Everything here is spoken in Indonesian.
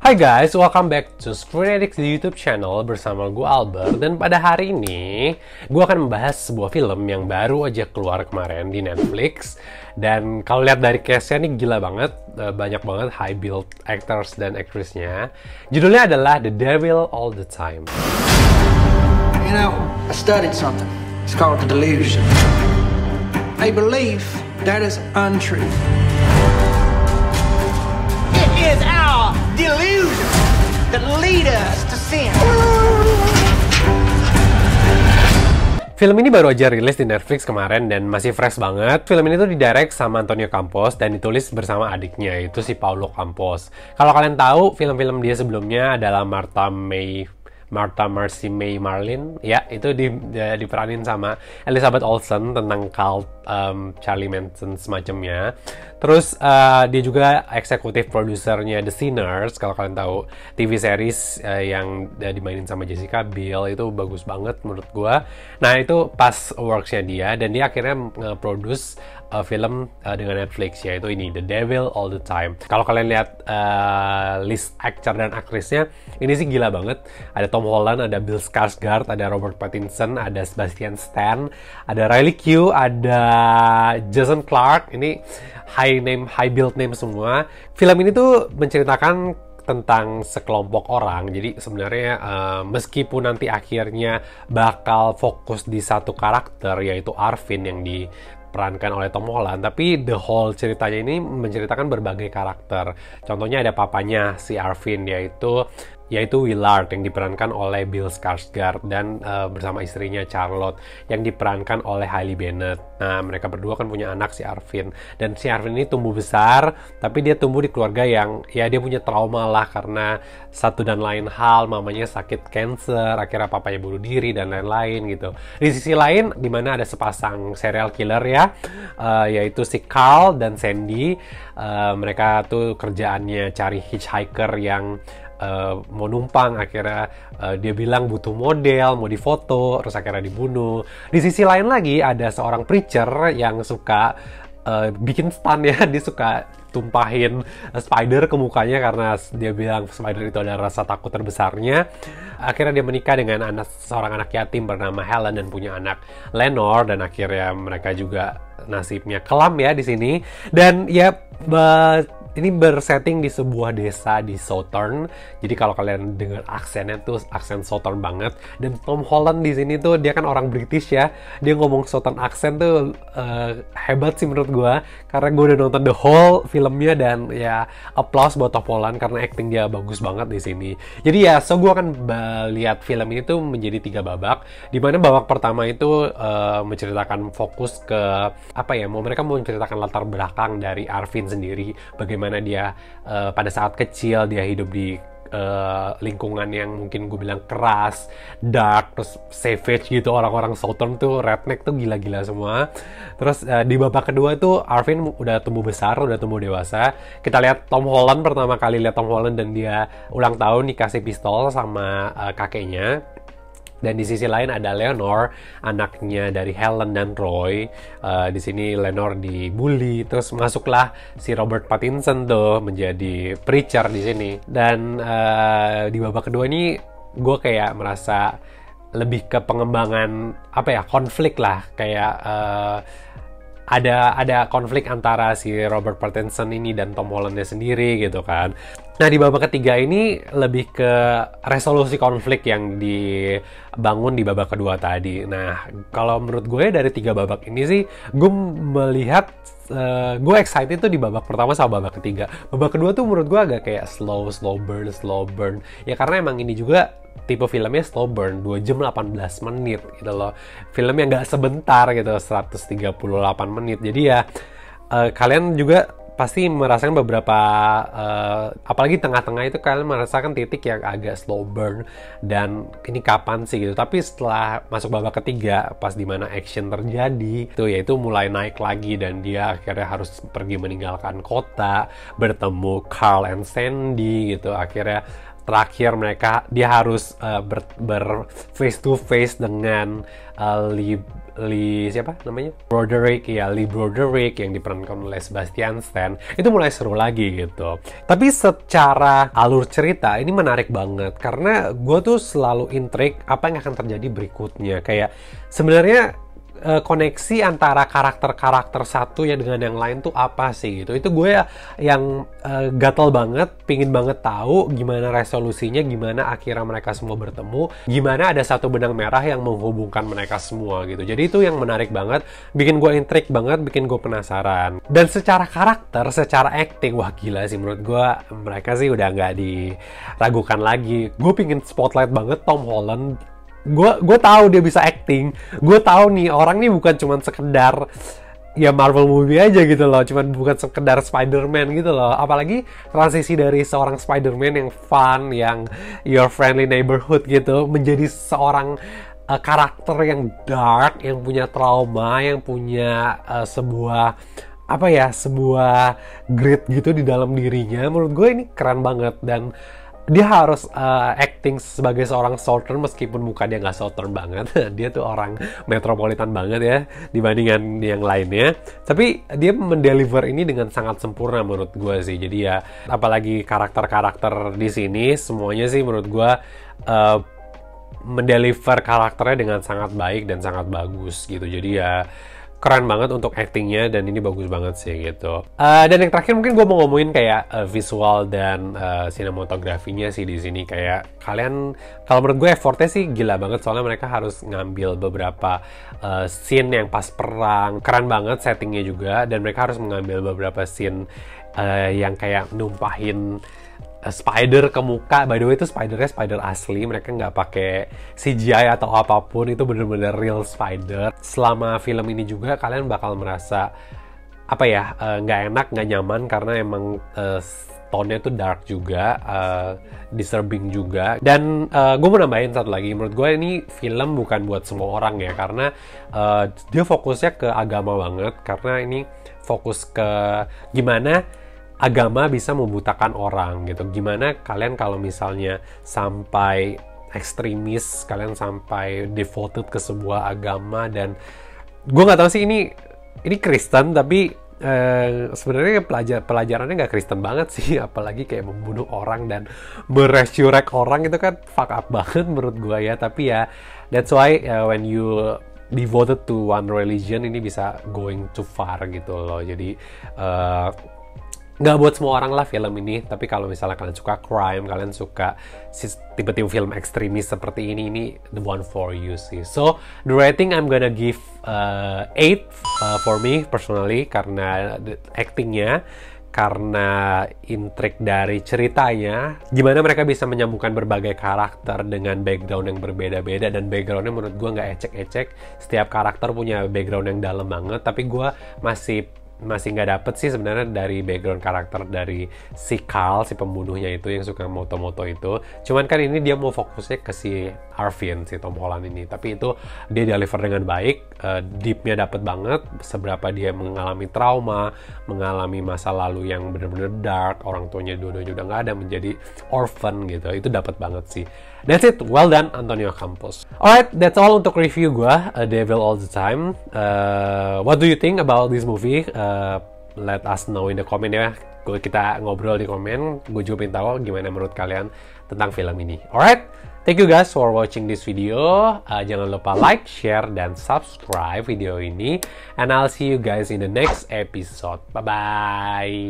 Hai guys, welcome back to Screen Addicts di YouTube channel bersama gue Albert. Dan pada hari ini, gue akan membahas sebuah film yang baru aja keluar kemarin di Netflix. Dan kalau lihat dari cast-nya nih gila banget, banyak banget high build actors dan aktrisnya. Judulnya adalah The Devil All the Time. You know, I studied something. It's called the delusion. A belief that is untrue. It is our delusion that lead us to sin. Film ini baru aja rilis di Netflix kemarin dan masih fresh banget. Film ini tuh didirect sama Antonio Campos dan ditulis bersama adiknya, itu si Paulo Campos. Kalau kalian tahu, film-film dia sebelumnya adalah Martha Marcy May Marlin, ya itu diperanin sama Elizabeth Olsen tentang cult Charlie Manson semacamnya. Terus dia juga eksekutif produsernya The Sinners, kalau kalian tahu TV series yang dimainin sama Jessica Biel, itu bagus banget menurut gua. Nah itu pas worksnya dia, dan dia akhirnya nge-produce film dengan Netflix, yaitu ini The Devil All the Time. Kalau kalian lihat list aktor dan aktrisnya, ini sih gila banget. Ada Tom Holland, ada Bill Skarsgård, ada Robert Pattinson, ada Sebastian Stan, ada Riley Keough, ada Jason Clarke. Ini high build name semua. Film ini tuh menceritakan tentang sekelompok orang. Jadi sebenarnya meskipun nanti akhirnya bakal fokus di satu karakter, yaitu Arvin yang diperankan oleh Tom Holland, tapi the whole ceritanya ini menceritakan berbagai karakter. Contohnya ada papanya si Arvin, yaitu Willard yang diperankan oleh Bill Skarsgård, dan bersama istrinya Charlotte yang diperankan oleh Hailey Bennett. Nah, mereka berdua kan punya anak, si Arvin. Dan si Arvin ini tumbuh besar, tapi dia tumbuh di keluarga yang ya dia punya trauma lah karena satu dan lain hal. Mamanya sakit cancer, akhirnya papanya bunuh diri dan lain-lain gitu. Di sisi lain, di mana ada sepasang serial killer ya, yaitu si Carl dan Sandy. Mereka tuh kerjaannya cari hitchhiker yang mau numpang. Akhirnya dia bilang butuh model, mau difoto, terus akhirnya dibunuh. Di sisi lain lagi ada seorang preacher yang suka bikin stunt ya. Dia suka tumpahin spider ke mukanya karena dia bilang spider itu adalah rasa takut terbesarnya. Akhirnya dia menikah dengan seorang anak yatim bernama Helen dan punya anak Lenore, dan akhirnya mereka juga nasibnya kelam ya di sini. Dan ya ini bersetting di sebuah desa di Southern. Jadi kalau kalian dengar aksennya tuh aksen Southern banget. Dan Tom Holland di sini tuh dia kan orang British ya. Dia ngomong Southern aksen tuh hebat sih menurut gue. Karena gue udah nonton the whole filmnya, dan ya applause buat Tom Holland karena acting dia bagus banget di sini. Jadi ya gue akan lihat film ini tuh menjadi 3 babak. Dimana babak pertama itu menceritakan fokus ke mereka mau menceritakan latar belakang dari Arvin sendiri, bagaimana dia pada saat kecil dia hidup di lingkungan yang mungkin gue bilang keras, dark, terus savage gitu. Orang-orang Southern tuh redneck tuh gila-gila semua. Terus di babak kedua tuh Arvin udah tumbuh besar, udah tumbuh dewasa. Kita lihat Tom Holland, pertama kali lihat Tom Holland, dan dia ulang tahun dikasih pistol sama kakeknya. Dan di sisi lain ada Lenore, anaknya dari Helen dan Roy. Di sini Lenore dibully, terus masuklah si Robert Pattinson tuh menjadi preacher di sini. Dan di babak kedua ini gue kayak merasa lebih ke pengembangan konflik lah, kayak ada konflik antara si Robert Pattinson ini dan Tom Hollandnya sendiri gitu kan. Nah di babak ketiga ini lebih ke resolusi konflik yang dibangun di babak kedua tadi. Nah kalau menurut gue dari 3 babak ini sih, gue melihat gue excited tuh di babak pertama sama babak ketiga. Babak kedua tuh menurut gue agak kayak slow burn. Ya karena emang ini juga tipe filmnya slow burn, 2 jam 18 menit gitu loh. Film yang gak sebentar gitu, 138 menit. Jadi ya kalian juga pasti merasakan beberapa apalagi tengah-tengah itu kalian merasakan titik yang agak slow burn, dan ini kapan sih gitu. Tapi setelah masuk babak ketiga, pas dimana action terjadi itu yaitu mulai naik lagi, dan dia akhirnya harus pergi meninggalkan kota, bertemu Carl and Sandy gitu. Akhirnya terakhir dia harus ber face to face dengan Lee siapa namanya? Lee Broderick yang diperankan oleh Sebastian Stan. Itu mulai seru lagi gitu. Tapi secara alur cerita ini menarik banget karena gue tuh selalu intrik apa yang akan terjadi berikutnya. Kayak sebenarnya koneksi antara karakter-karakter satu ya dengan yang lain tuh apa sih gitu. Itu gue yang gatel banget, pingin banget tahu gimana resolusinya, gimana akhirnya mereka semua bertemu, gimana ada satu benang merah yang menghubungkan mereka semua gitu. Jadi itu yang menarik banget, bikin gue intrik banget, bikin gue penasaran. Dan secara karakter, secara acting, wah gila sih menurut gue, mereka sih udah nggak diragukan lagi. Gue pingin spotlight banget Tom Holland. Gue tahu dia bisa acting. Gue tahu nih orang nih bukan cuman sekedar ya Marvel movie aja gitu loh, cuman bukan sekedar Spider-Man gitu loh. Apalagi transisi dari seorang Spider-Man yang fun, yang your friendly neighborhood gitu, menjadi seorang karakter yang dark, yang punya trauma, yang punya sebuah grit gitu di dalam dirinya. Menurut gue ini keren banget dan dia harus acting sebagai seorang Southern meskipun muka dia nggak Southern banget. Dia tuh orang metropolitan banget ya dibandingkan yang lainnya. Tapi dia mendeliver ini dengan sangat sempurna menurut gue sih. Jadi ya apalagi karakter-karakter di sini semuanya sih menurut gue mendeliver karakternya dengan sangat baik dan sangat bagus gitu. Jadi ya keren banget untuk actingnya dan ini bagus banget sih gitu. Dan yang terakhir mungkin gue mau ngomongin kayak visual dan sinematografinya sih di sini. Kayak kalian, kalau menurut gue effortnya sih gila banget soalnya mereka harus ngambil beberapa scene yang pas perang, keren banget settingnya juga, dan mereka harus mengambil beberapa scene yang kayak numpahin spider ke muka. By the way itu spidernya spider asli, mereka nggak pakai CGI atau apapun, itu bener-bener real spider. Selama film ini juga kalian bakal merasa nggak enak, nggak nyaman karena emang tone-nya tuh dark juga, disturbing juga. Dan gue mau nambahin satu lagi, menurut gue ini film bukan buat semua orang ya, karena dia fokusnya ke agama banget, karena ini fokus ke gimana agama bisa membutakan orang gitu. Gimana kalian kalau misalnya sampai ekstremis, kalian sampai devoted ke sebuah agama, dan gue nggak tahu sih ini Kristen, tapi sebenarnya pelajarannya nggak Kristen banget sih, apalagi kayak membunuh orang dan meresurrect orang, itu kan fuck up banget menurut gue ya. Tapi ya that's why when you devoted to one religion, ini bisa going too far gitu loh. Jadi nggak buat semua orang lah film ini, tapi kalau misalnya kalian suka crime, kalian suka tipe-tipe film ekstremis seperti ini the one for you sih. So the rating I'm gonna give 8 for me personally, karena actingnya, karena intrik dari ceritanya, gimana mereka bisa menyambungkan berbagai karakter dengan background yang berbeda-beda, dan backgroundnya menurut gue nggak ecek-ecek. Setiap karakter punya background yang dalam banget, tapi gue masih nggak dapet sih sebenarnya dari background karakter dari si Carl, si pembunuhnya itu yang suka moto-moto itu. Cuman kan ini dia mau fokusnya ke si Arvin, si Tom Holland ini. Tapi itu dia deliver dengan baik, deep-nya dapet banget, seberapa dia mengalami trauma, mengalami masa lalu yang benar-benar dark, orang tuanya dua-duanya udah nggak ada, menjadi orphan gitu. Itu dapet banget sih. That's it, well done Antonio Campos. Alright, that's all untuk review gue, Devil All the Time. What do you think about this movie? Let us know in the comment ya. Kita ngobrol di komen. Gue juga pengen tahu gimana menurut kalian tentang film ini. Alright, thank you guys for watching this video. Jangan lupa like, share, dan subscribe video ini. And I'll see you guys in the next episode. Bye-bye.